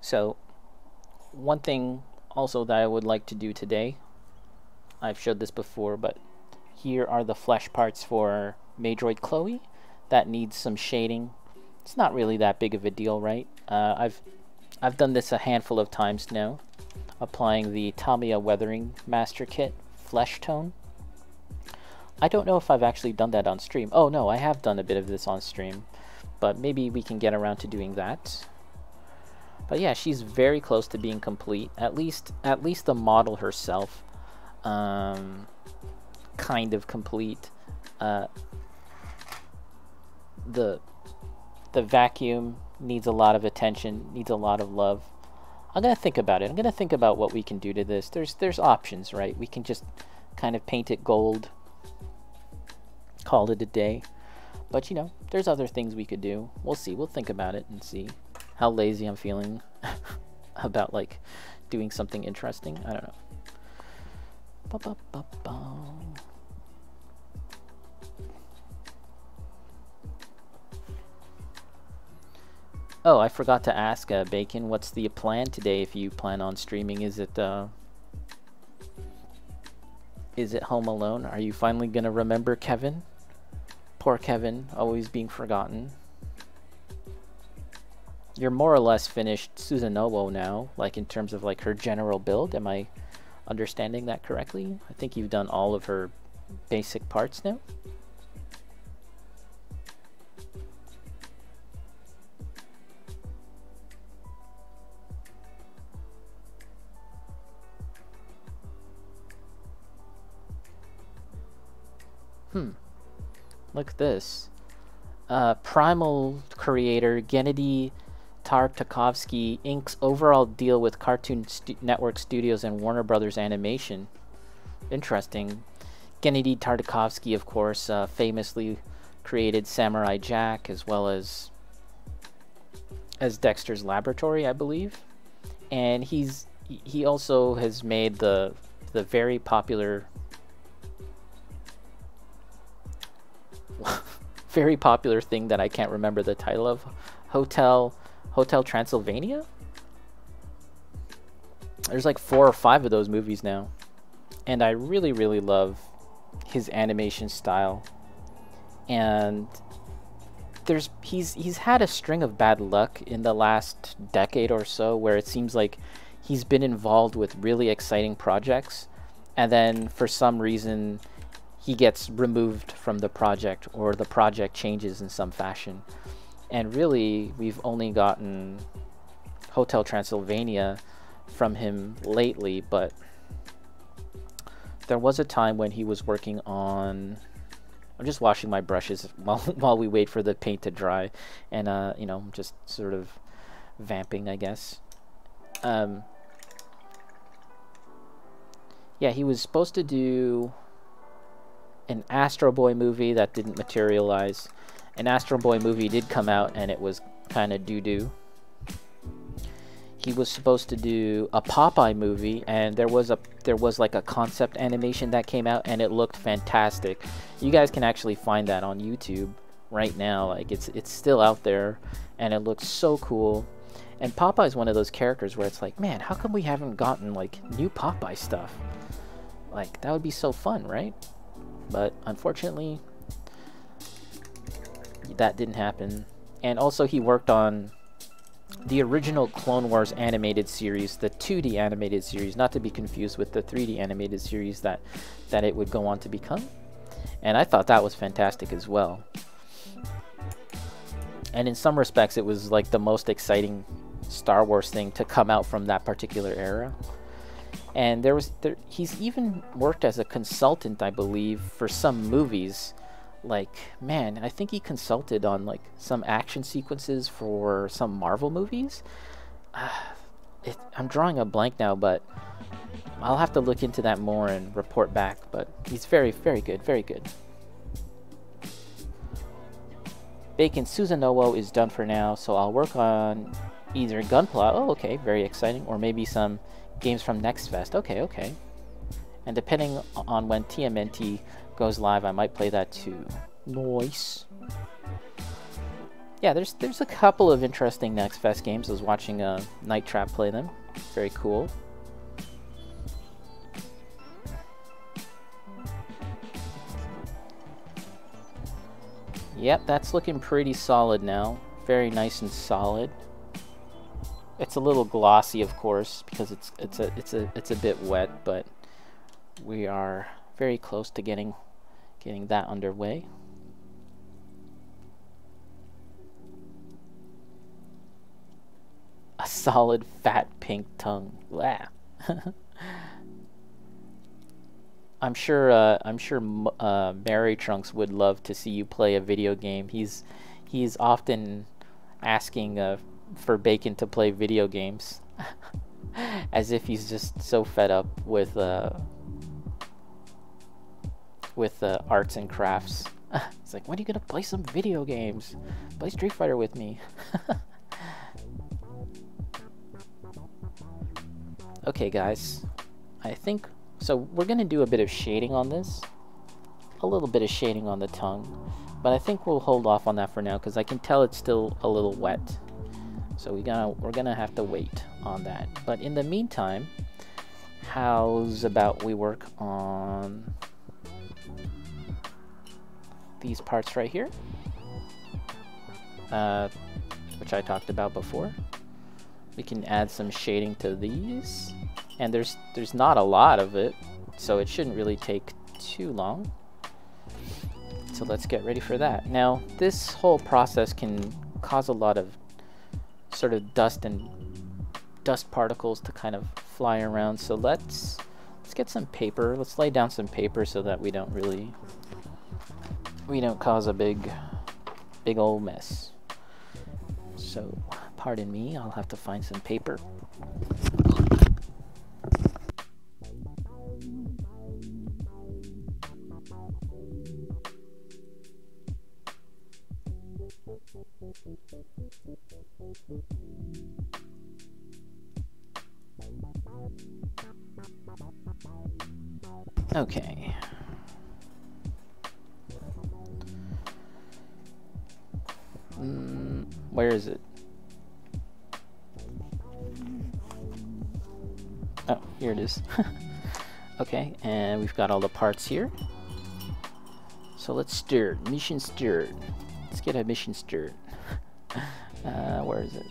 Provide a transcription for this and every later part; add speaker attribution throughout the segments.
Speaker 1: So one thing also that I would like to do today, I've showed this before, but here are the flesh parts for Maidroid Chloe that needs some shading. It's not really that big of a deal, right? I've done this a handful of times now, applying the Tamiya Weathering Master Kit Flesh Tone. I don't know if I've actually done that on stream. Oh no, I have done a bit of this on stream, but maybe we can get around to doing that. But yeah, she's very close to being complete. At least the model herself, kind of complete. The vacuum needs a lot of attention, needs a lot of love. I'm gonna think about it. I'm gonna think about what we can do to this. There's options, right? We can just kind of paint it gold, call it a day. But you know, there's other things we could do. We'll see. We'll think about it and see how lazy I'm feeling about like doing something interesting. I don't know. Oh, I forgot to ask Bacon, what's the plan today if you plan on streaming? Is it Home Alone? Are you finally gonna remember Kevin? Poor Kevin, always being forgotten. You're more or less finished Susanoo now, like in terms of like her general build. Am I understanding that correctly? I think you've done all of her basic parts now. Look at this. Primal creator Gennady Tartakovsky inks overall deal with Cartoon Network Studios and Warner Brothers Animation. Interesting. Gennady Tartakovsky, of course, famously created Samurai Jack as well as Dexter's Laboratory, I believe. And he also has made the very popular very popular thing that I can't remember the title of, Hotel Transylvania. There's like 4 or 5 of those movies now, and I really love his animation style. And he's had a string of bad luck in the last decade or so, where it seems like he's been involved with really exciting projects, and then for some reason he gets removed from the project, or the project changes in some fashion. And really, we've only gotten Hotel Transylvania from him lately, but there was a time when he was working on... I'm just washing my brushes while we wait for the paint to dry, and you know, just sort of vamping, I guess. Yeah, he was supposed to do an Astro Boy movie that didn't materialize. An Astro Boy movie did come out, and it was kind of doo-doo. He was supposed to do a Popeye movie, and there was like a concept animation that came out, and it looked fantastic. You guys can actually find that on YouTube right now. Like it's still out there, and it looks so cool. And Popeye is one of those characters where it's like, man, how come we haven't gotten like new Popeye stuff? Like that would be so fun, right? But unfortunately, that didn't happen. And also he worked on the original Clone Wars animated series, the 2D animated series, not to be confused with the 3D animated series that it would go on to become. And I thought that was fantastic as well. And in some respects, it was like the most exciting Star Wars thing to come out from that particular era. And he's even worked as a consultant, I believe, for some movies. Like, man, I think he consulted on like some action sequences for some Marvel movies. I'm drawing a blank now, but I'll have to look into that more and report back. But he's very good, very good. Bacon Susanoo is done for now, so I'll work on either Gunpla, oh okay, very exciting, or maybe some games from Next Fest. Okay. And depending on when TMNT goes live, I might play that too. Nice. yeah, there's a couple of interesting Next Fest games. I was watching Night Trap play them. Very cool. Yep, that's looking pretty solid now. Very nice and solid. It's a little glossy, of course, because it's a bit wet, but we are very close to getting that underway. A solid fat pink tongue. Wow. I'm sure Mary Trunks would love to see you play a video game. He's often asking for Bacon to play video games, as if he's just so fed up with arts and crafts. It's like, when are you gonna play some video games? Play Street Fighter with me. Okay, guys, I think so. We're gonna do a bit of shading on this, a little bit of shading on the tongue, but I think we'll hold off on that for now because I can tell it's still a little wet. So we're gonna have to wait on that. But in the meantime, how's about we work on these parts right here, which I talked about before. We can add some shading to these, and there's not a lot of it, so it shouldn't really take too long. So let's get ready for that. Now, this whole process can cause a lot of sort of dust particles to kind of fly around. So let's get some paper. Let's lay down some paper so that we don't cause a big old mess. So, pardon me, I'll have to find some paper. Okay. Where is it? Oh, here it is. Okay, and we've got all the parts here. So let's stir. Mission stirred. Let's get a mission stirred. Where is it?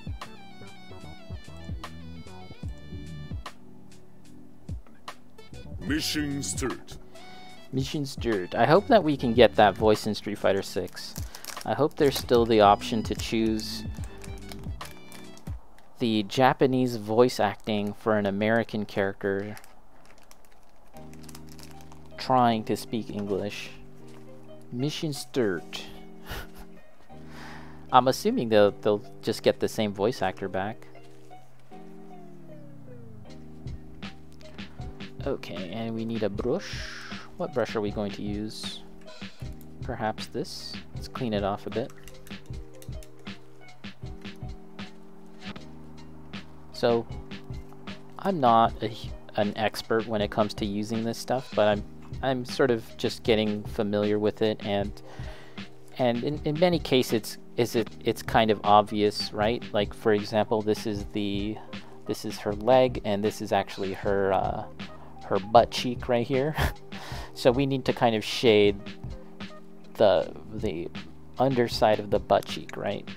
Speaker 2: Mission stirred.
Speaker 1: Mission stirred. I hope that we can get that voice in Street Fighter 6. I hope there's still the option to choose the Japanese voice acting for an American character trying to speak English. Mission stirred. I'm assuming they'll just get the same voice actor back. Okay, and we need a brush. What brush are we going to use? Perhaps this. Let's clean it off a bit. So, I'm not an expert when it comes to using this stuff, but I'm sort of just getting familiar with it, and in many cases it's kind of obvious, right? Like, for example, this is her leg, and this is actually her butt cheek right here. So we need to kind of shade the underside of the butt cheek, right?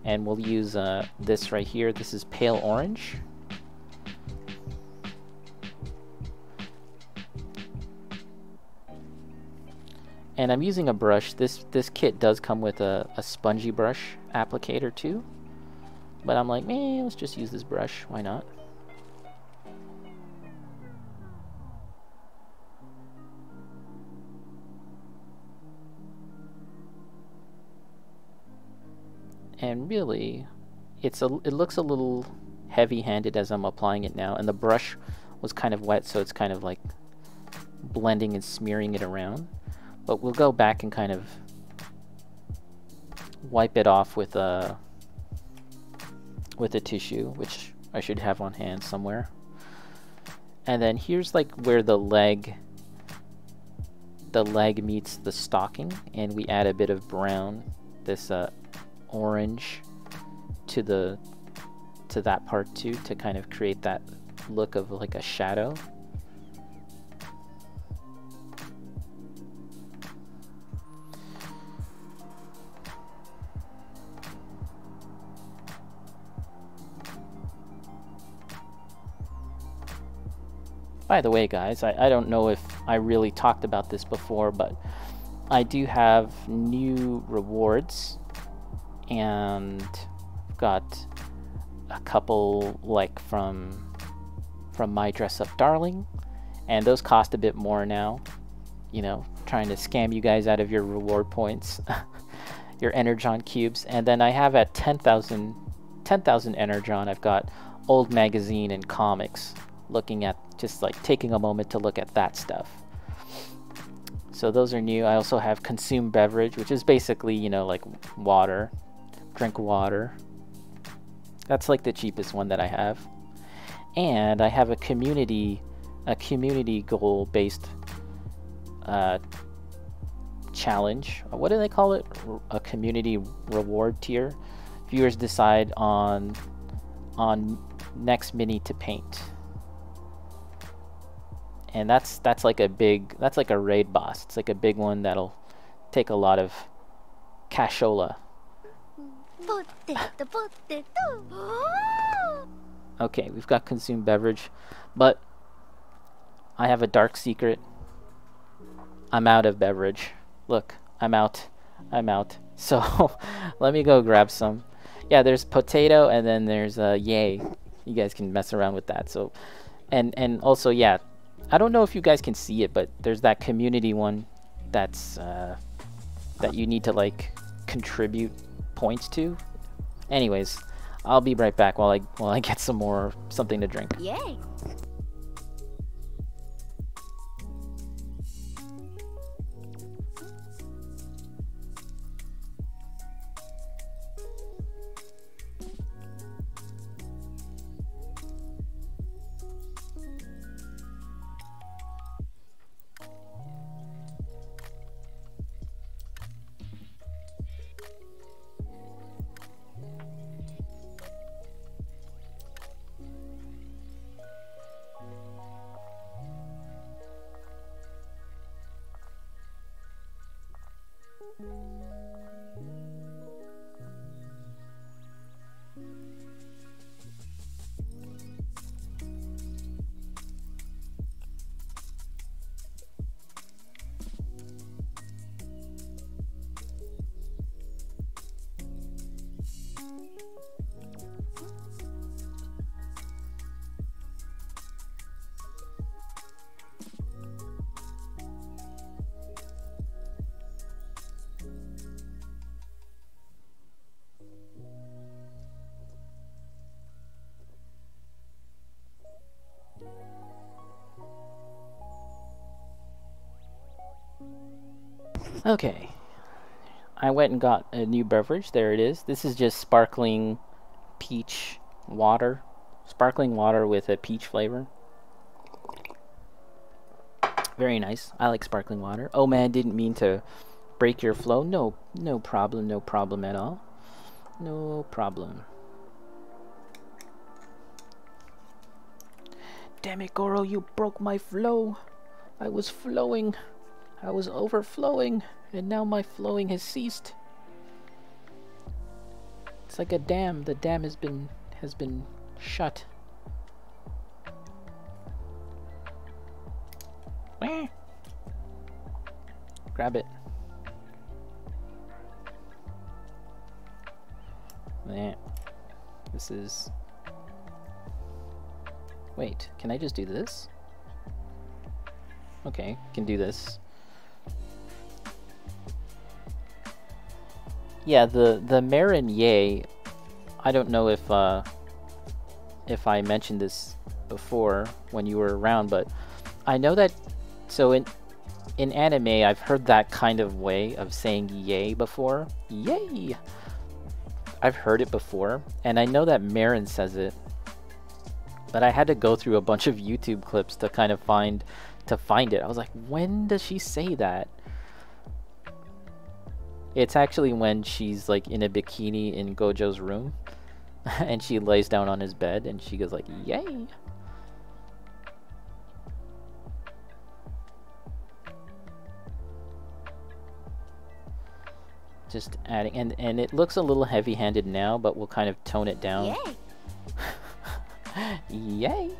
Speaker 1: And we'll use this right here. This is pale orange. And I'm using a brush. This kit does come with a spongy brush applicator too, but I'm like, let's just use this brush. Why not? And really, it looks a little heavy-handed as I'm applying it now, and the brush was kind of wet, so it's kind of like blending and smearing it around. But we'll go back and kind of wipe it off with a tissue, which I should have on hand somewhere. And then here's like where the leg meets the stocking, and we add a bit of brown, this orange to that part too, to kind of create that look of like a shadow. By the way, guys, I don't know if I really talked about this before, but I do have new rewards, and got a couple like from My Dress Up Darling, and those cost a bit more now. You know, trying to scam you guys out of your reward points, your Energon cubes. And then I have at 10,000 Energon, I've got old magazine and comics, looking at just like taking a moment to look at that stuff. So those are new. I also have consume beverage, which is basically, you know, like water. Drink water. That's like the cheapest one that I have. And I have a community goal based challenge. What do they call it? A community reward tier. Viewers decide on next mini to paint. And that's like a raid boss. It's like a big one that'll take a lot of cashola. Okay, we've got consumed beverage, but I have a dark secret. I'm out of beverage. Look, I'm out. So let me go grab some. Yeah, there's potato, and then there's yay. You guys can mess around with that. So, and also, yeah, I don't know if you guys can see it, but there's that community one that's that you need to like contribute points to. Anyways, I'll be right back while I get something to drink.
Speaker 2: Yay!
Speaker 1: Okay, I went and got a new beverage. There it is. This is just sparkling peach water. Sparkling water with a peach flavor. Very nice. I like sparkling water. Oh man, didn't mean to break your flow. No problem at all. No problem. Damn it, Goro, you broke my flow. I was flowing. I was overflowing, and now my flowing has ceased. It's like a dam. The dam has been shut. Grab it. There. This is... Wait, can I just do this? Okay, can do this. Yeah, the Marin Yay, I don't know if I mentioned this before when you were around, but I know that, so in anime, I've heard that kind of way of saying yay before. Yay! I've heard it before, and I know that Marin says it, but I had to go through a bunch of YouTube clips to kind of find it. I was like, when does she say that? It's actually when she's like in a bikini in Gojo's room and she lays down on his bed and she goes like, yay! Just adding, and it looks a little heavy-handed now, but we'll kind of tone it down. Yay! Yay!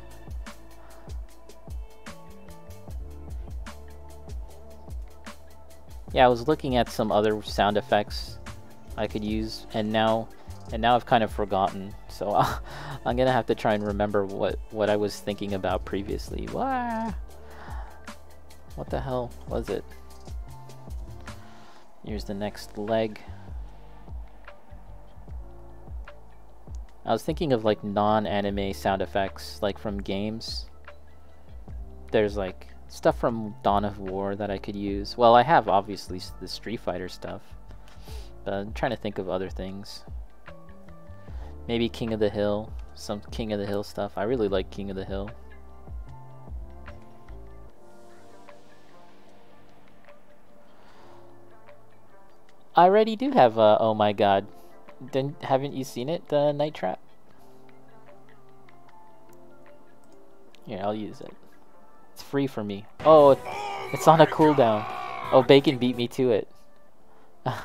Speaker 1: Yeah, I was looking at some other sound effects I could use, and now I've kind of forgotten. So I'm gonna have to try and remember what I was thinking about previously. Wah! What the hell was it? Here's the next leg. I was thinking of like non-anime sound effects, like from games. There's like stuff from Dawn of War that I could use. Well, I have obviously the Street Fighter stuff, but I'm trying to think of other things. Maybe King of the Hill, some King of the Hill stuff. I really like King of the Hill. I already do have oh my god. Haven't you seen it, the Night Trap? Here, I'll use it. It's free for me. Oh, it's on a cooldown. Oh, Bacon beat me to it. Yeah,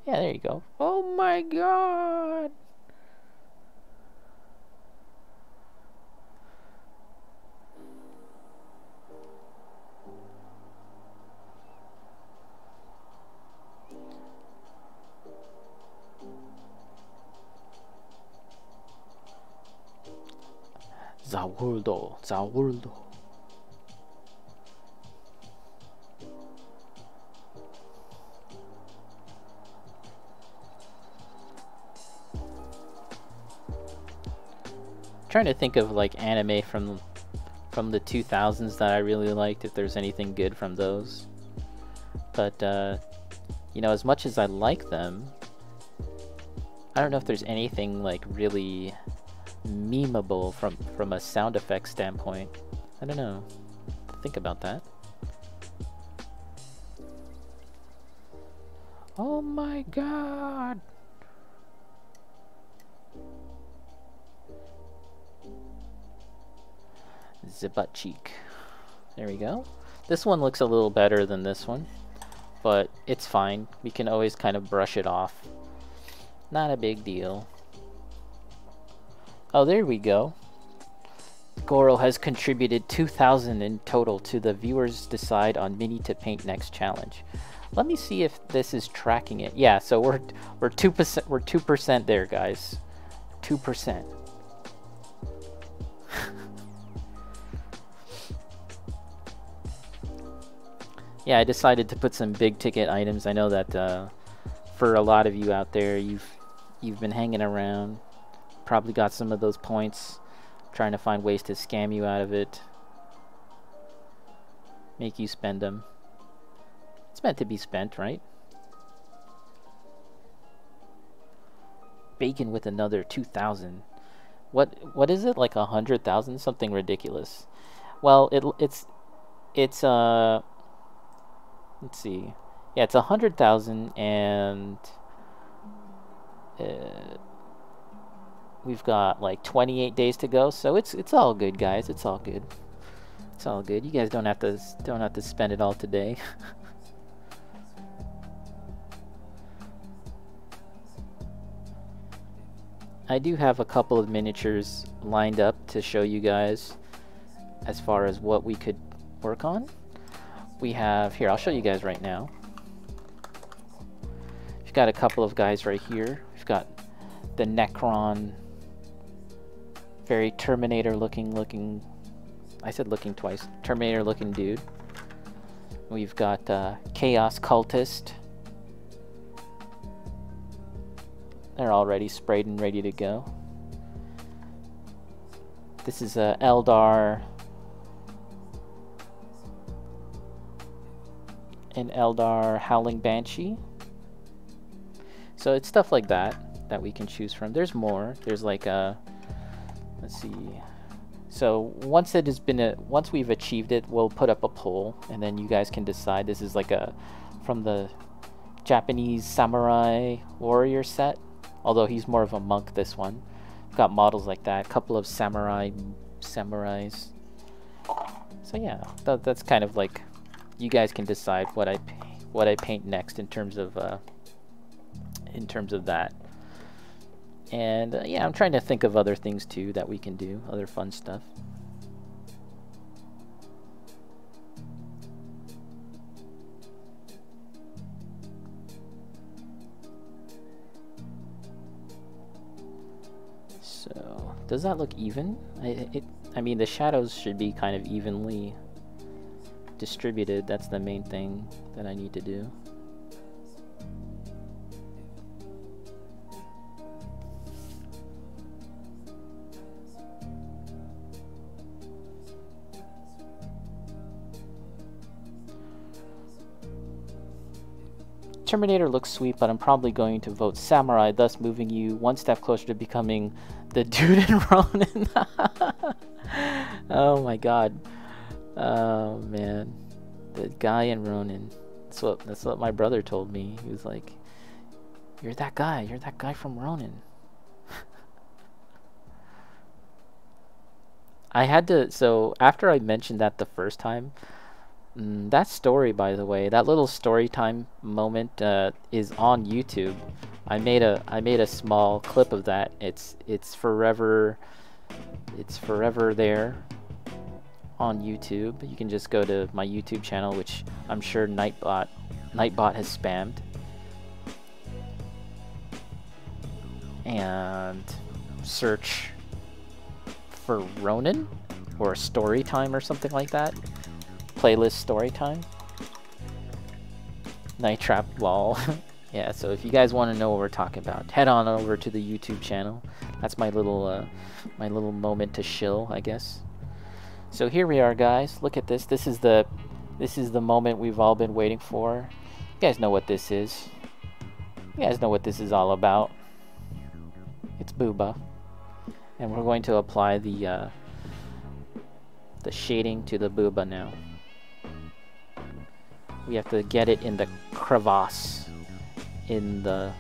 Speaker 1: there you go. Oh my god! Zawurdo, Zawurdo. Trying to think of like anime from the 2000s that I really liked, if there's anything good from those. But you know, as much as I like them, I don't know if there's anything like really memeable from a sound effect standpoint. I don't know. Think about that. Oh my god! The butt cheek. There we go. This one looks a little better than this one, but it's fine. We can always kind of brush it off. Not a big deal. Oh, there we go. Goro has contributed 2,000 in total to the viewers decide on Mini to Paint Next challenge. Let me see if this is tracking it. Yeah, so we're 2%. We're 2% there, guys. 2%. Yeah, I decided to put some big ticket items. I know that for a lot of you out there, you've been hanging around, probably got some of those points, trying to find ways to scam you out of it, make you spend them. It's meant to be spent, right? Bacon with another 2,000. What is it, like 100,000? Something ridiculous. Well, it's let's see. Yeah, it's 100,000, and we've got like 28 days to go, so it's all good, guys. It's all good. It's all good. You guys don't have to spend it all today. I do have a couple of miniatures lined up to show you guys as far as what we could work on. We have here, I'll show you guys right now. We've got a couple of guys right here. We've got the Necron, very Terminator looking, I said looking twice, Terminator looking dude. We've got Chaos Cultist. They're already sprayed and ready to go. This is Eldar, an Eldar Howling Banshee. So it's stuff like that we can choose from. There's more. There's like a, let's see. So once it has been once we've achieved it, we'll put up a poll, and then you guys can decide. This is like a from the Japanese samurai warrior set, although he's more of a monk this one. Got models like that, a couple of samurais. So yeah, that's kind of like, you guys can decide what I paint next in terms of that. And yeah, I'm trying to think of other things too that we can do, other fun stuff. So, does that look even? I mean, the shadows should be kind of evenly distributed. That's the main thing that I need to do. Terminator looks sweet, but I'm probably going to vote Samurai, thus moving you one step closer to becoming the dude in Ronin. Oh my god. Oh man. The guy in Ronin. That's what my brother told me. He was like, you're that guy from Ronin. I had to, so after I mentioned that the first time, that story, by the way, that little story time moment is on YouTube. I made a small clip of that. It's forever there on YouTube. You can just go to my YouTube channel, which I'm sure Nightbot has spammed, and search for Ronin or story time or something like that. Playlist story time. Night Trap Wall. Yeah, so if you guys want to know what we're talking about, head on over to the YouTube channel. That's my little moment to shill, I guess. So here we are, guys. Look at this. This is the moment we've all been waiting for. You guys know what this is. You guys know what this is all about. It's Booba. And we're going to apply the shading to the Booba now. We have to get it in the crevasse, in the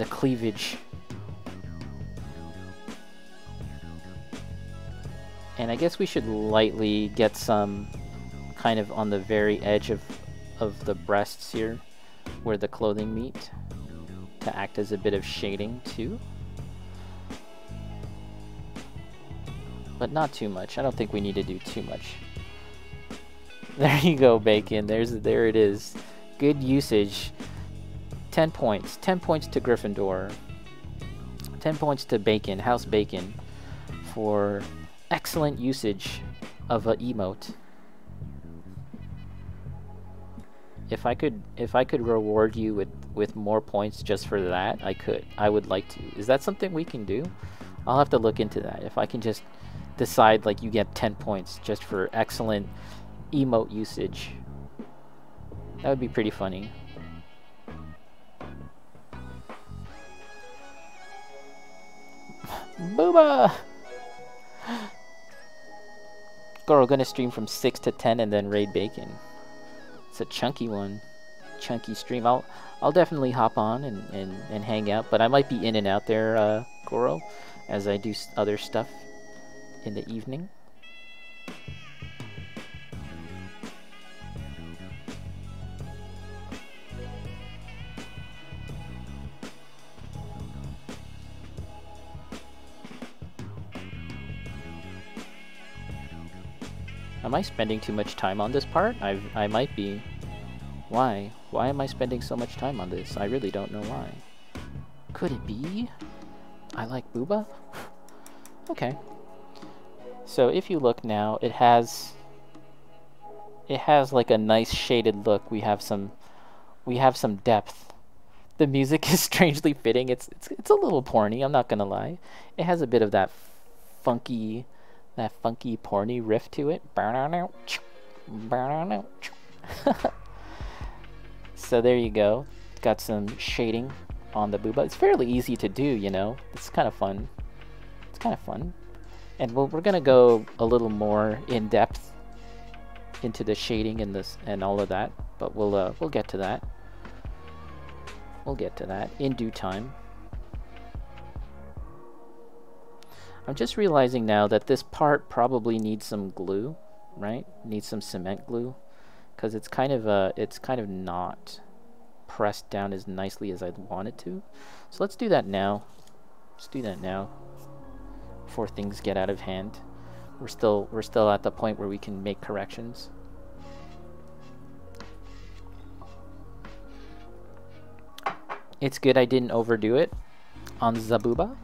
Speaker 1: cleavage. And I guess we should lightly get some kind of on the very edge of the breasts here, where the clothing meet, to act as a bit of shading too. But not too much. I don't think we need to do too much. There you go, Bacon. There it is. Good usage. 10 points. 10 points to Gryffindor. 10 points to Bacon, House Bacon, for excellent usage of a emote. If I could reward you with more points just for that, I would like to. Is that something we can do? I'll have to look into that. If I can just decide, like, you get 10 points just for excellent emote usage, that would be pretty funny. Booba! Goro, gonna stream from 6 to 10 and then raid Bacon. It's a chunky one. Chunky stream. I'll definitely hop on and hang out, but I might be in and out there, Goro, as I do other stuff in the evening. Am I spending too much time on this part? I might be. Why? Why am I spending so much time on this? I really don't know why. Could it be I like Booba? Okay. So if you look now, it has like a nice shaded look. We have some depth. The music is strangely fitting. It's a little porny, I'm not gonna lie. It has a bit of that funky porny riff to it. So there you go. Got some shading on the Booba. It's fairly easy to do, you know. It's kind of fun. It's kind of fun. And we're gonna go a little more in depth into the shading and this and all of that, but we'll get to that. We'll get to that in due time. I'm just realizing now that this part probably needs some glue, right? Needs some cement glue, because it's kind of not pressed down as nicely as I'd want it to. So let's do that now. Let's do that now before things get out of hand. We're still at the point where we can make corrections. It's good I didn't overdo it on Zabuba.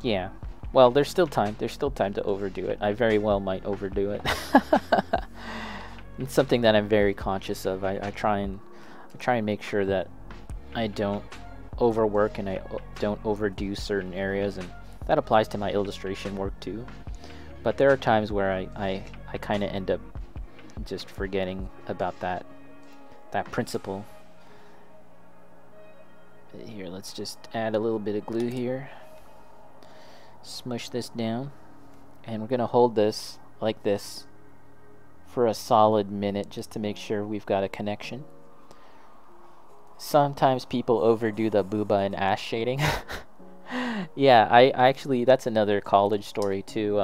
Speaker 1: Yeah. Well, there's still time. There's still time to overdo it. I very well might overdo it. It's something that I'm very conscious of. I try and make sure that I don't overwork and I don't overdo certain areas, and that applies to my illustration work too. But there are times where I kind of end up just forgetting about that principle. Here, let's just add a little bit of glue here. Smush this down, and we're gonna hold this like this for a solid minute just to make sure we've got a connection. Sometimes people overdo the booba and ash shading. Yeah, I actually, that's another college story too.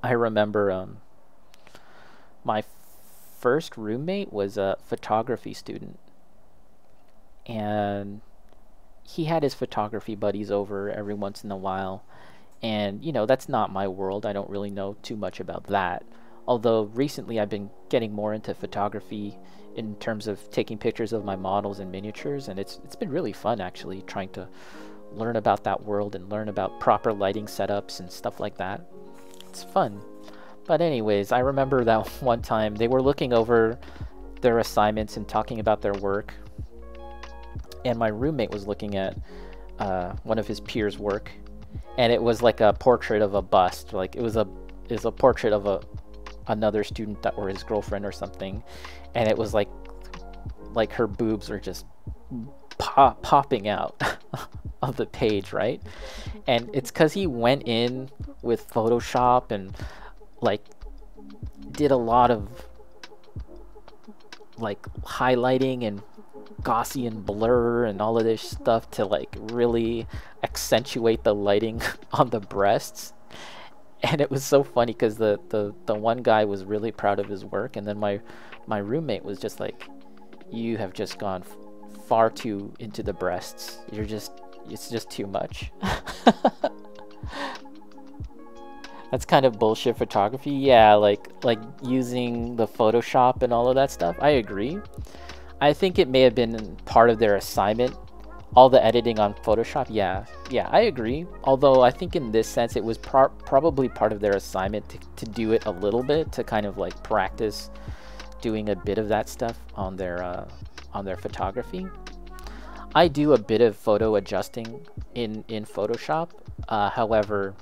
Speaker 1: I remember my first roommate was a photography student, and he had his photography buddies over every once in a while, and you know, that's not my world. I don't really know too much about that, although recently I've been getting more into photography in terms of taking pictures of my models and miniatures, and it's been really fun actually trying to learn about that world and learn about proper lighting setups and stuff like that. It's fun. But anyways, I remember that one time they were looking over their assignments and talking about their work, and my roommate was looking at one of his peers' work, and it was like a portrait of a bust. Like it was a portrait of another student that were his girlfriend or something, and it was like her boobs are just popping out of the page, right? And it's because he went in with Photoshop and like did a lot of like highlighting and Gaussian blur and all of this stuff to like really accentuate the lighting on the breasts. And it was so funny because the one guy was really proud of his work, and then my roommate was just like, you have just gone far too into the breasts. It's just too much. That's kind of bullshit photography. Yeah, like using the Photoshop and all of that stuff. I agree. I think it may have been part of their assignment, all the editing on Photoshop. Yeah, I agree. Although I think in this sense it was probably part of their assignment to do it a little bit, to kind of like practice doing a bit of that stuff on their photography. I do a bit of photo adjusting in Photoshop. However,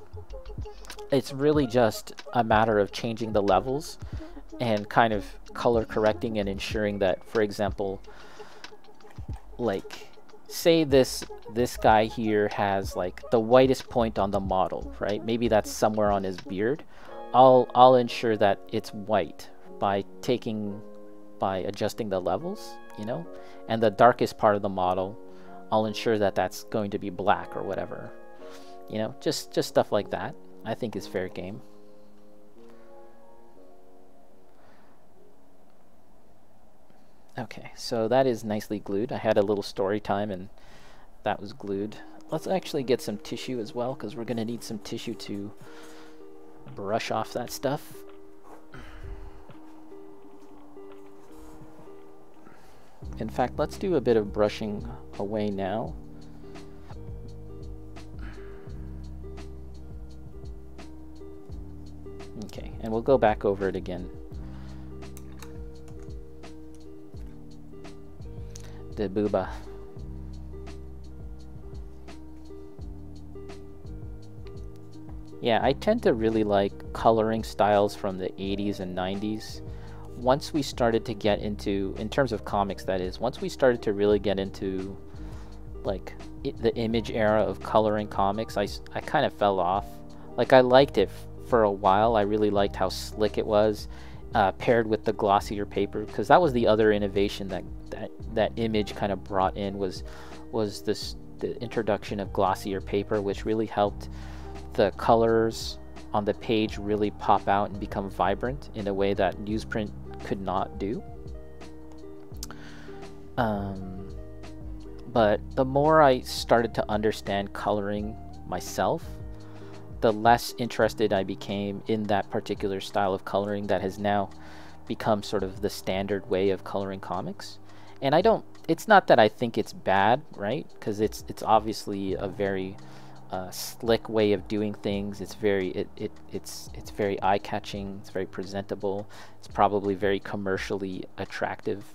Speaker 1: it's really just a matter of changing the levels and kind of color correcting and ensuring that, for example, like say this guy here has like the whitest point on the model, right? Maybe that's somewhere on his beard. I'll ensure that it's white by adjusting the levels, you know, and the darkest part of the model, I'll ensure that that's going to be black or whatever, you know, just stuff like that. I think is fair game. Okay, so that is nicely glued. I had a little story time and that was glued. Let's actually get some tissue as well, because we're going to need some tissue to brush off that stuff. In fact, let's do a bit of brushing away now. Okay, and we'll go back over it again. The booba. Yeah, I tend to really like coloring styles from the 80s and 90s. Once we started to get into, in terms of comics that is, once we started to really get into like the image era of coloring comics, I kind of fell off. Like I liked it for a while. I really liked how slick it was. paired with the glossier paper, because that was the other innovation that Image kind of brought in, was the introduction of glossier paper, which really helped the colors on the page really pop out and become vibrant in a way that newsprint could not do. But the more I started to understand coloring myself, the less interested I became in that particular style of coloring that has now become sort of the standard way of coloring comics. And it's not that I think it's bad, right? Because it's obviously a very slick way of doing things. It's very it's very eye-catching. It's very presentable. It's probably very commercially attractive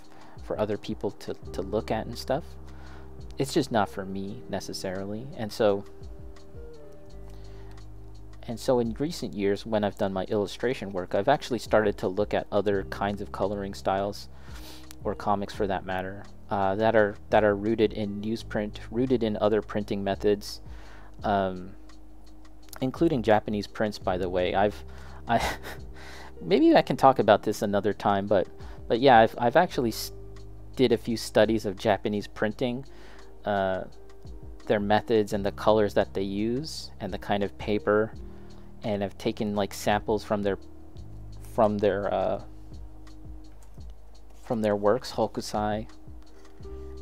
Speaker 1: for other people to look at and stuff. It's just not for me necessarily. And so in recent years, when I've done my illustration work, I've actually started to look at other kinds of coloring styles, or comics for that matter, that are rooted in newsprint, rooted in other printing methods, including Japanese prints, by the way. Maybe I can talk about this another time, but yeah, I've actually did a few studies of Japanese printing, their methods and the colors that they use and the kind of paper, and I've taken like samples from their works, hokusai,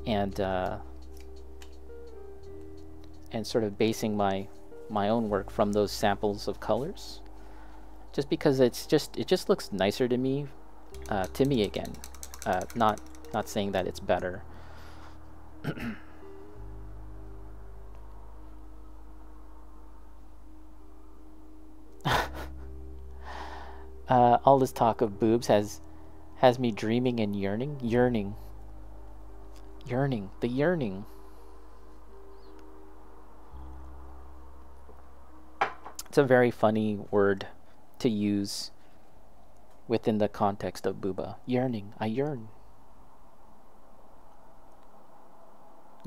Speaker 1: and sort of basing my own work from those samples of colors, just because it just looks nicer to me again. Not saying that it's better. All this talk of boobs has me dreaming and yearning. The yearning. It's a very funny word to use within the context of booba. Yearning. I yearn.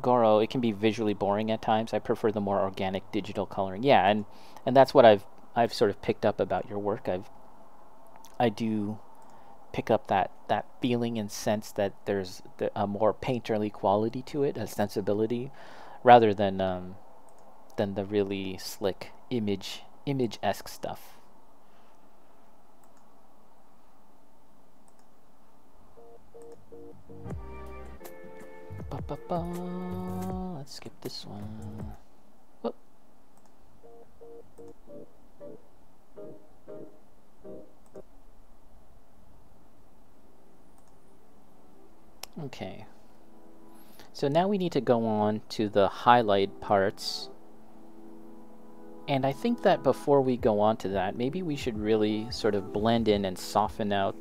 Speaker 1: Goro, it can be visually boring at times. I prefer the more organic digital coloring. Yeah, and that's what I've sort of picked up about your work. I do pick up that feeling and sense that there's a more painterly quality to it, a sensibility, rather than the really slick image-esque stuff. Let's skip this one. Whoop. Okay, so now we need to go on to the highlight parts, and I think that before we go on to that, maybe we should really sort of blend in and soften out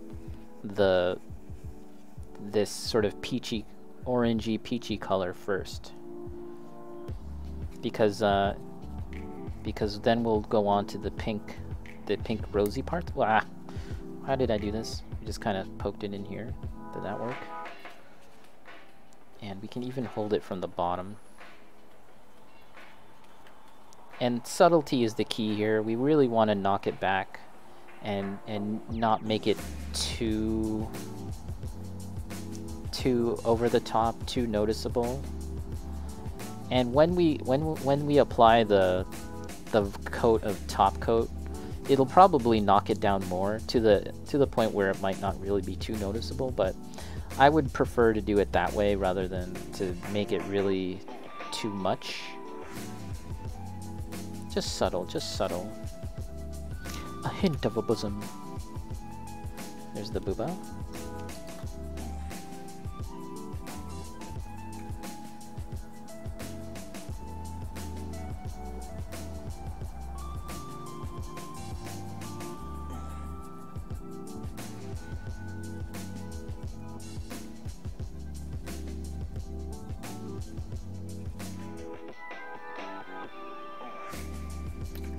Speaker 1: this sort of orangey peachy color first, because then we'll go on to the pink rosy part. Wow, how did I do this? I just kind of poked it in here. Did that work? And we can even hold it from the bottom. And subtlety is the key here. We really want to knock it back and not make it too over the top, too noticeable. And when we apply the coat of top coat, it'll probably knock it down more to the point where it might not really be too noticeable, but I would prefer to do it that way rather than to make it really too much. Just subtle, just subtle. A hint of a bosom. There's the booba.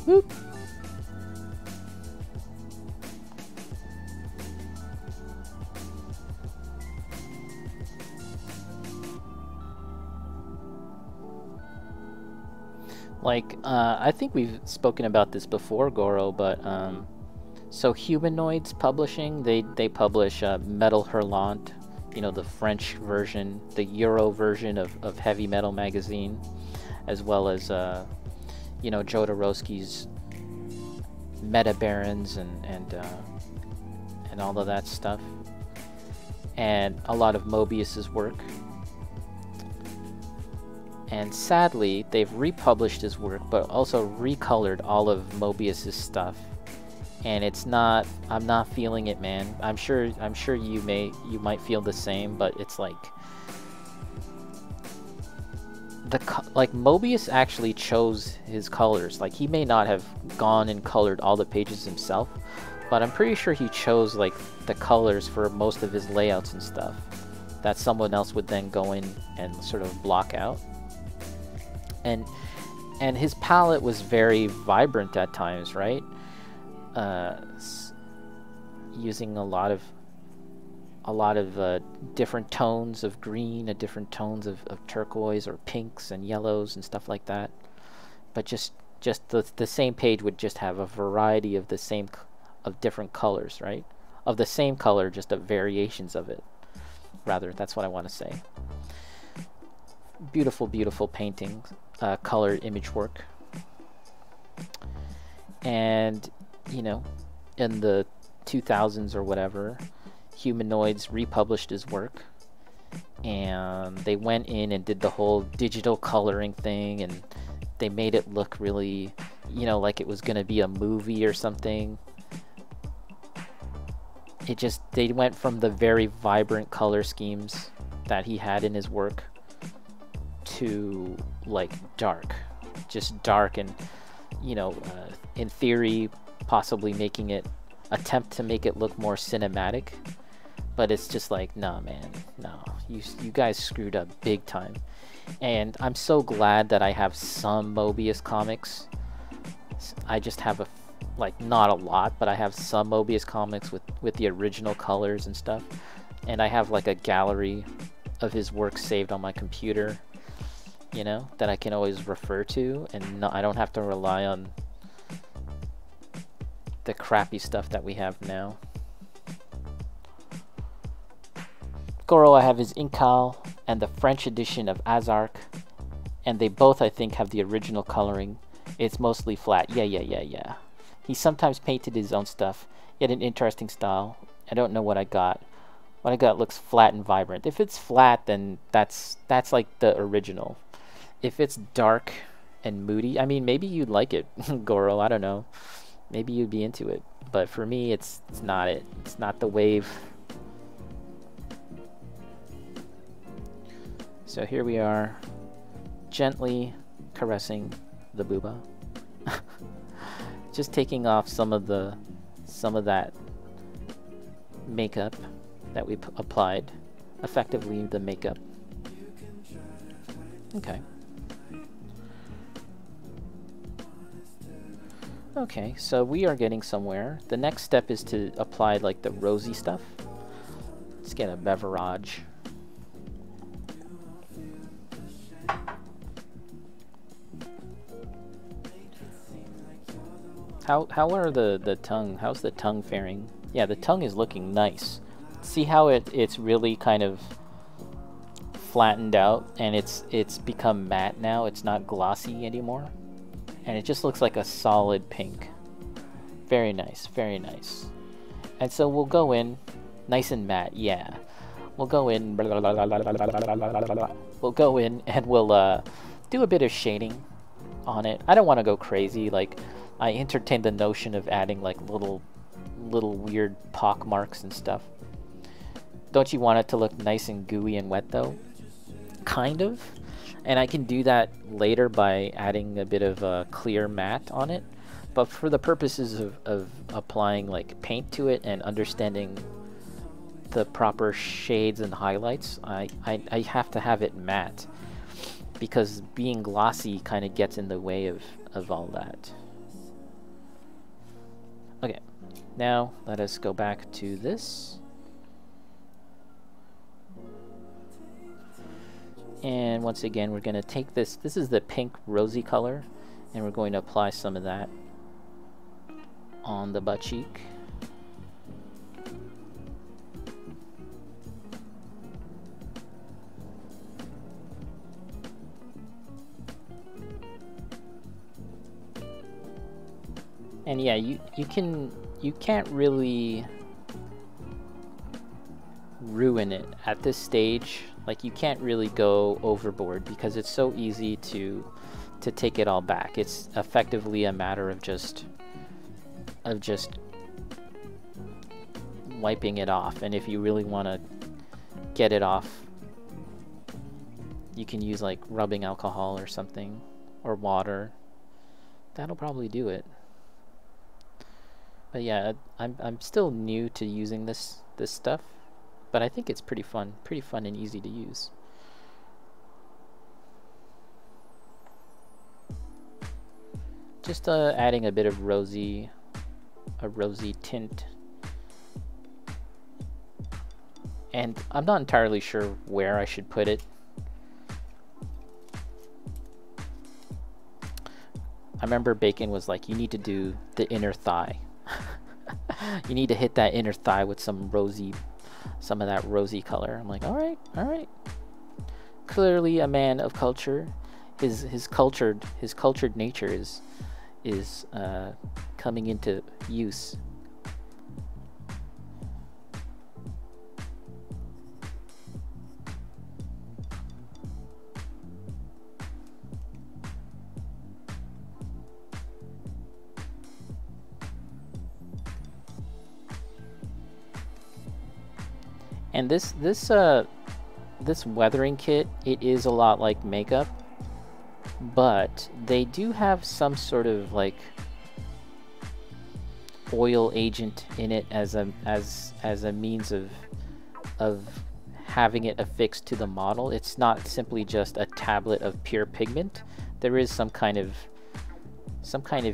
Speaker 1: Whoop. Like, I think we've spoken about this before, Goro, but So Humanoids Publishing, they publish Metal Hurlant, you know, the French version, the Euro version of Heavy Metal magazine, as well as you know, Jodorowsky's Meta Barons and all of that stuff, and a lot of Mobius's work. And sadly, they've republished his work, but also recolored all of Mobius's stuff. And it's not, I'm not feeling it, man. I'm sure you might feel the same, but it's like like Mobius actually chose his colors. Like, he may not have gone and colored all the pages himself, but I'm pretty sure he chose like the colors for most of his layouts and stuff that someone else would then go in and sort of block out. And his palette was very vibrant at times, right? Using a lot of different tones of green, and different tones of turquoise or pinks and yellows and stuff like that. But just the same page would just have a variety of different colors, right? Of the same color, just of variations of it. Rather, that's what I want to say. Beautiful, beautiful paintings, colored image work. And, you know, in the 2000s or whatever, Humanoids republished his work, and they went in and did the whole digital coloring thing, and they made it look really, you know, like it was gonna be a movie or something. They went from the very vibrant color schemes that he had in his work to like dark, just dark, and, you know, in theory possibly attempt to make it look more cinematic, but it's just like, nah, man, no, you guys screwed up big time. And I'm so glad that I have some Mobius comics. I just have like, not a lot, but I have some Mobius comics with the original colors and stuff, and I have like a gallery of his work saved on my computer, you know, that I can always refer to, and I don't have to rely on the crappy stuff that we have now. Goro, I have his Incal and the French edition of Azark, and they both, I think, have the original coloring. It's mostly flat. Yeah. He sometimes painted his own stuff. He had an interesting style. I don't know what I got. What I got looks flat and vibrant. If it's flat, then that's like the original. If it's dark and moody, I mean, maybe you'd like it, Goro, I don't know. Maybe you'd be into it. But for me, it's not it. It's not the wave. So here we are, gently caressing the booba. Just taking off some of that makeup that we applied. Effectively, the makeup. Okay. Okay, so we are getting somewhere. The next step is to apply like the rosy stuff. Let's get a beverage. How are the tongue? How's the tongue faring? Yeah, the tongue is looking nice. See how it's really kind of flattened out, and it's become matte now. It's not glossy anymore, and it just looks like a solid pink. Very nice, very nice. And so we'll go in nice and matte. Yeah, we'll go in. We'll go in and we'll do a bit of shading on it. I don't want to go crazy. Like, I entertained the notion of adding like little weird pock marks and stuff. Don't you want it to look nice and gooey and wet though? Kind of. And I can do that later by adding a bit of a clear matte on it. But for the purposes of applying like paint to it and understanding the proper shades and highlights, I have to have it matte, because being glossy kind of gets in the way of all that. Okay, now let us go back to this. And once again, we're going to take this is the pink rosy color, and we're going to apply some of that on the butt cheek. And yeah, you can't really ruin it at this stage. Like, you can't really go overboard because it's so easy to take it all back. It's effectively a matter of just wiping it off. And if you really want to get it off, you can use like rubbing alcohol or something, or water. That'll probably do it. But yeah, I'm still new to using this stuff, but I think it's pretty fun and easy to use. Just adding a bit of rosy tint. And I'm not entirely sure where I should put it. I remember Bacon was like, you need to do the inner thigh. You need to hit that inner thigh with some of that rosy color. I'm like, all right. Clearly a man of culture. His cultured nature is coming into use. And this weathering kit, it is a lot like makeup, but they do have some sort of like oil agent in it as a means of having it affixed to the model. It's not simply just a tablet of pure pigment. There is some kind of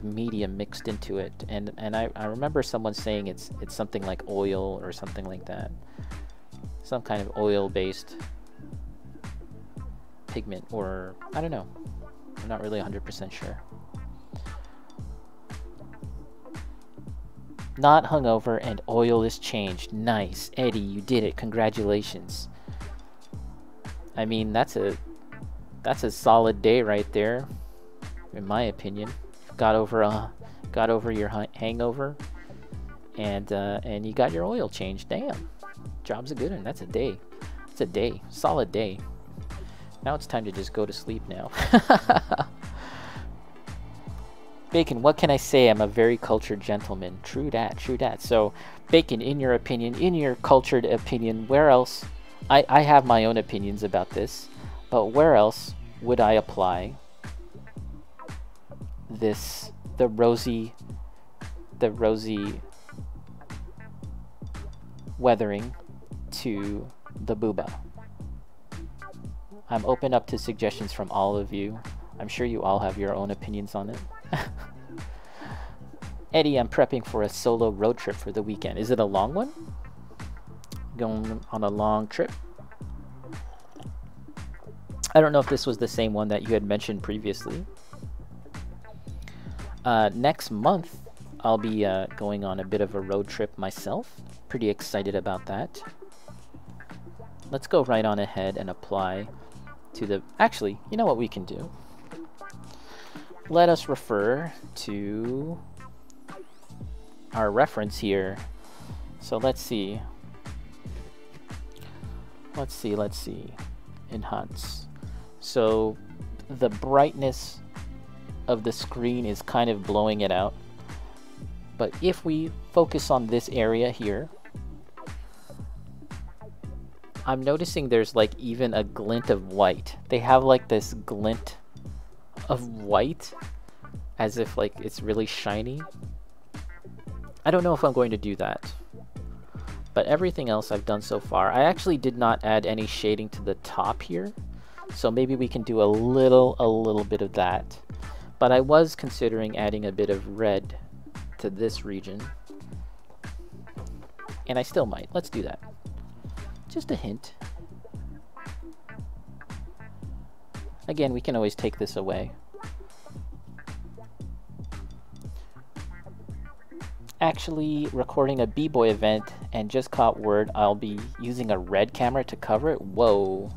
Speaker 1: medium mixed into it, and I remember someone saying it's something like oil or something like that. Some kind of oil-based pigment, or I don't know. I'm not really 100% sure. Not hungover and oil is changed. Nice, Eddie, you did it. Congratulations. I mean, that's a solid day right there, in my opinion. Got over your hangover, and you got your oil changed. Damn. Job's a good one. That's a day. It's a day. Solid day. Now it's time to just go to sleep now. Bacon, what can I say? I'm a very cultured gentleman. True that, true that. So, Bacon, in your opinion, in your cultured opinion, where else? I have my own opinions about this, but where else would I apply the rosy weathering to the booba? I'm open up to suggestions from all of you. I'm sure you all have your own opinions on it. Eddie, I'm prepping for a solo road trip for the weekend. Is it a long one? Going on a long trip? I don't know if this was the same one that you had mentioned previously. Next month, I'll be going on a bit of a road trip myself. Pretty excited about that. Let's go right on ahead and apply to the... Actually, you know what we can do? Let us refer to our reference here. So let's see. Let's see. Enhance. So the brightness of the screen is kind of blowing it out. But if we focus on this area here, I'm noticing there's like even a glint of white. They have like this glint of white as if like it's really shiny. I don't know if I'm going to do that. But everything else I've done so far, I actually did not add any shading to the top here. So maybe we can do a little bit of that. But I was considering adding a bit of red to this region. And I still might. Let's do that. Just a hint. Again, we can always take this away. Actually recording a b-boy event and just caught word I'll be using a red camera to cover it. Whoa.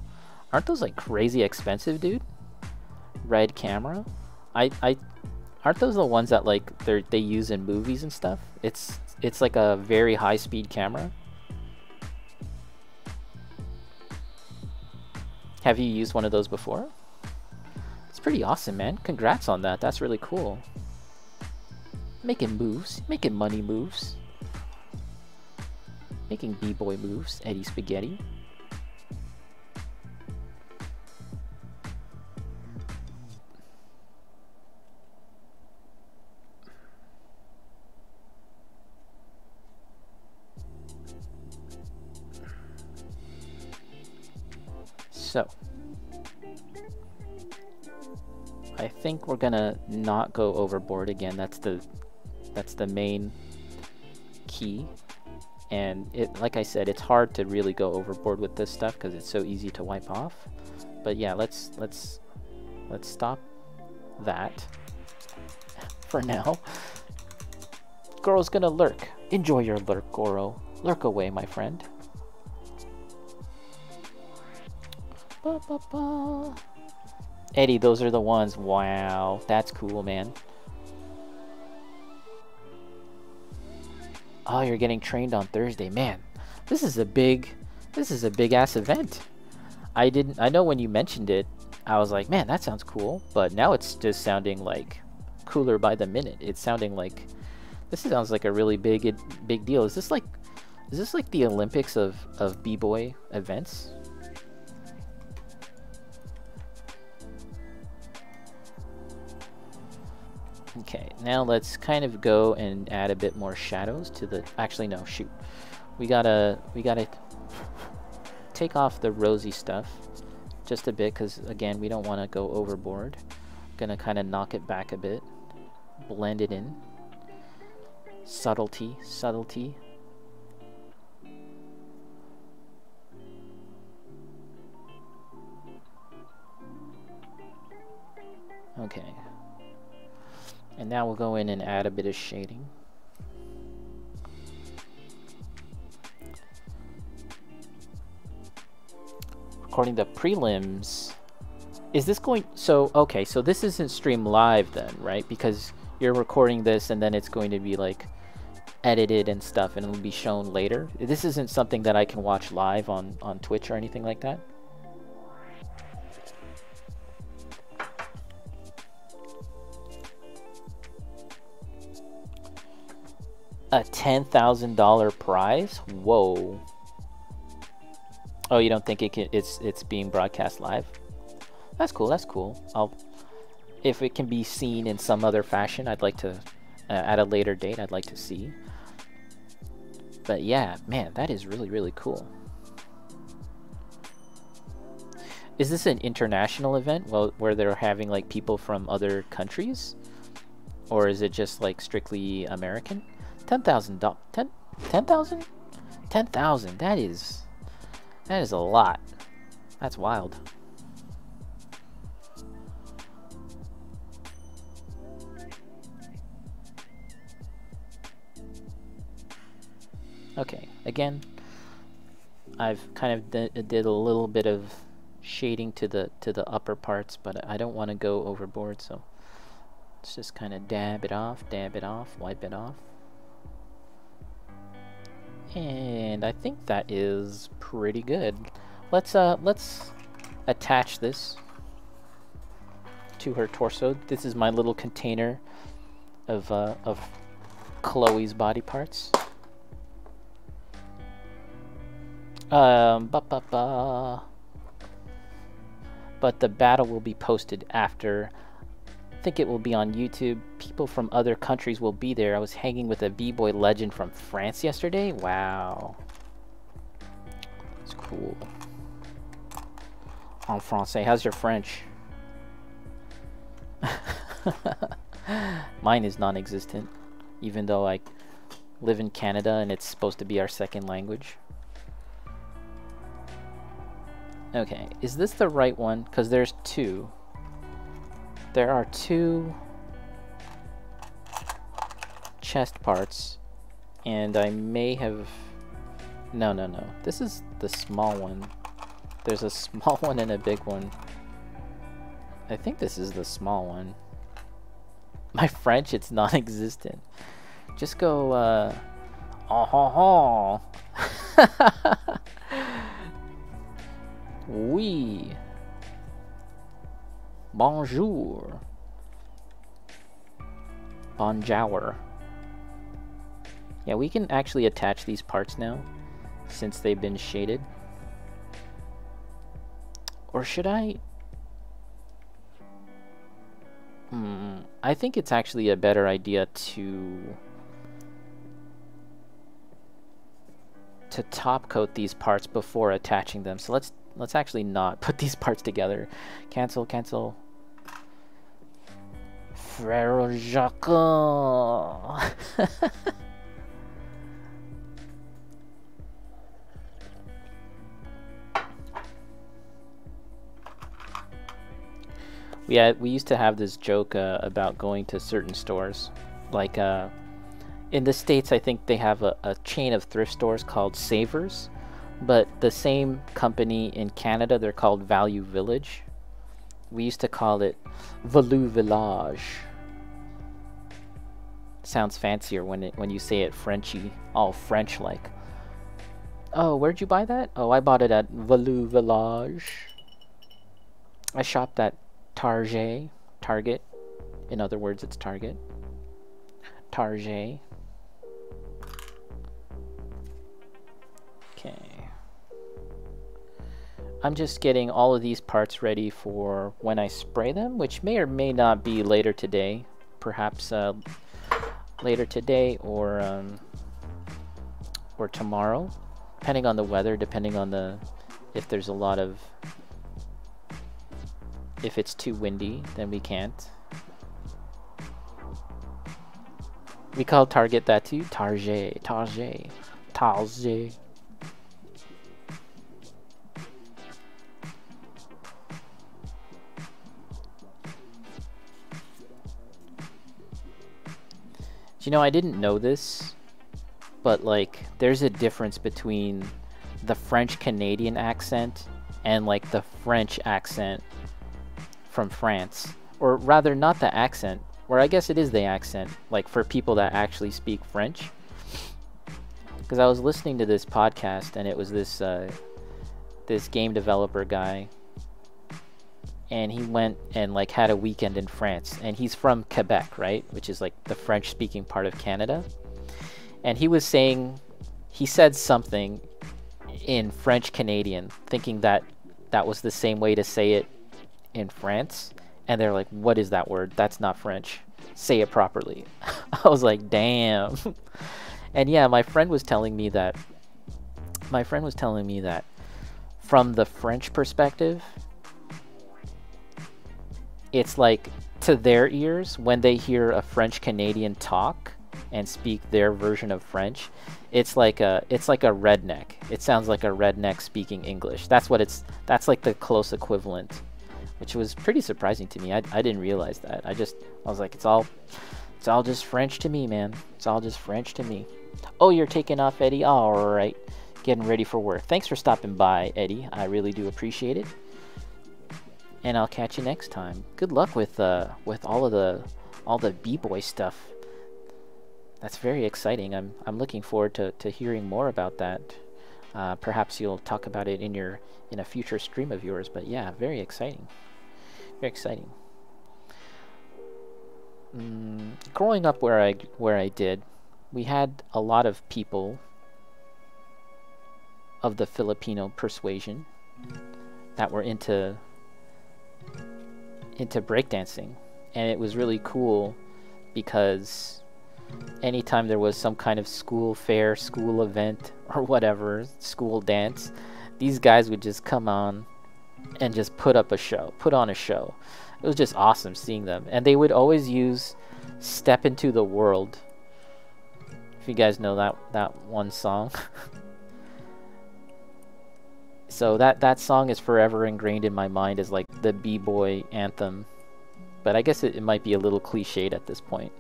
Speaker 1: Aren't those like crazy expensive, dude? Red camera? Aren't those the ones that like they use in movies and stuff? It's like a very high speed camera. Have you used one of those before? It's pretty awesome, man. Congrats on that. That's really cool. Making moves, making money moves. Making b-boy moves, Eddie Spaghetti. So, I think we're gonna not go overboard again. That's the main key. And like I said, it's hard to really go overboard with this stuff because it's so easy to wipe off. But yeah, let's stop that for now. Goro's gonna lurk. Enjoy your lurk, Goro. Lurk away, my friend. Ba, ba, ba. Eddie, those are the ones. Wow, that's cool, man. Oh, you're getting trained on Thursday, man. This is a big ass event. I know when you mentioned it, I was like, man, that sounds cool. But now it's just sounding like cooler by the minute. It's sounding like this sounds like a really big deal. Is this like the Olympics of b-boy events? Okay, now let's kind of go and add a bit more shadows to the... Actually, no, shoot. We gotta take off the rosy stuff just a bit, because, again, we don't want to go overboard. Gonna kind of knock it back a bit. Blend it in. Subtlety, subtlety. Okay. And now we'll go in and add a bit of shading. Recording the prelims. Is this going... So, okay, so this isn't streamed live then, right? Because you're recording this and then it's going to be like edited and stuff and it'll be shown later. This isn't something that I can watch live on Twitch or anything like that? A $10,000 prize? Whoa. Oh, you don't think it's being broadcast live? That's cool, that's cool. If it can be seen in some other fashion, I'd like to, at a later date, I'd like to see. But yeah, man, that is really, really cool. Is this an international event where they're having like people from other countries? Or is it just like strictly American? $10,000. 10,000? 10,000. That is a lot. That's wild. Okay, again, I've kind of did a little bit of shading to the upper parts, but I don't want to go overboard, so let's just kind of dab it off, wipe it off. And I think that is pretty good. Let's attach this to her torso. This is my little container of Chloe's body parts. But the battle will be posted after. I think it will be on YouTube. People from other countries will be there. I was hanging with a b-boy legend from France yesterday. Wow. It's cool. En français. How's your French? Mine is non-existent, even though I live in Canada and it's supposed to be our second language. Okay, is this the right one? Because there's two. There are two chest parts, and I may have... No. This is the small one. There's a small one and a big one. I think this is the small one. My French, it's non-existent. Just go, oh ho ho. Oui. Bonjour. Bonjour. Yeah, we can actually attach these parts now, since they've been shaded. Or should I? I think it's actually a better idea to top coat these parts before attaching them. So let's actually not put these parts together. Cancel, cancel. Frère Jacques. Yeah, we used to have this joke about going to certain stores. Like, in the States, I think they have a chain of thrift stores called Savers. But the same company in Canada, they're called Value Village. We used to call it Value Village. Sounds fancier when you say it Frenchy, all French-like. Oh, where'd you buy that? Oh, I bought it at Value Village. I shopped at Target. In other words, it's Target. Target. Okay. I'm just getting all of these parts ready for when I spray them, which may or may not be later today. Perhaps later today or tomorrow, depending on the weather, depending on if there's a lot of, if it's too windy, then we can't. We call Target that too. Target. You know, I didn't know this, but like, there's a difference between the French-Canadian accent and like the French accent from France. Or rather, not the accent, or I guess it is the accent, like for people that actually speak French. Because I was listening to this podcast, and it was this this game developer guy, and he went and like had a weekend in France, and he's from Quebec, right, which is like the French speaking part of Canada. And he was saying, he said something in French Canadian, thinking that that was the same way to say it in France, and they're like, what is that word? That's not French, say it properly. I was like, damn. And yeah, my friend was telling me that from the French perspective, it's like, to their ears, when they hear a French Canadian talk and speak their version of French, it's like a redneck. It sounds like a redneck speaking English. That's like the close equivalent, which was pretty surprising to me. I didn't realize that. I was like, it's all just French to me, man. It's all just French to me. Oh, you're taking off, Eddie? All right, getting ready for work. Thanks for stopping by, Eddie. I really do appreciate it. And I'll catch you next time. Good luck with all the B-boy stuff. That's very exciting. I'm looking forward to hearing more about that. Perhaps you'll talk about it in a future stream of yours. But yeah, very exciting. Very exciting. Growing up where I did, we had a lot of people of the Filipino persuasion that were into breakdancing, and it was really cool because anytime there was some kind of school fair, school event, or whatever, school dance, these guys would just come on and just put on a show. It was just awesome seeing them, and they would always use "Step Into the World." If you guys know that one song. So that song is forever ingrained in my mind as like the b-boy anthem. But I guess it might be a little cliched at this point.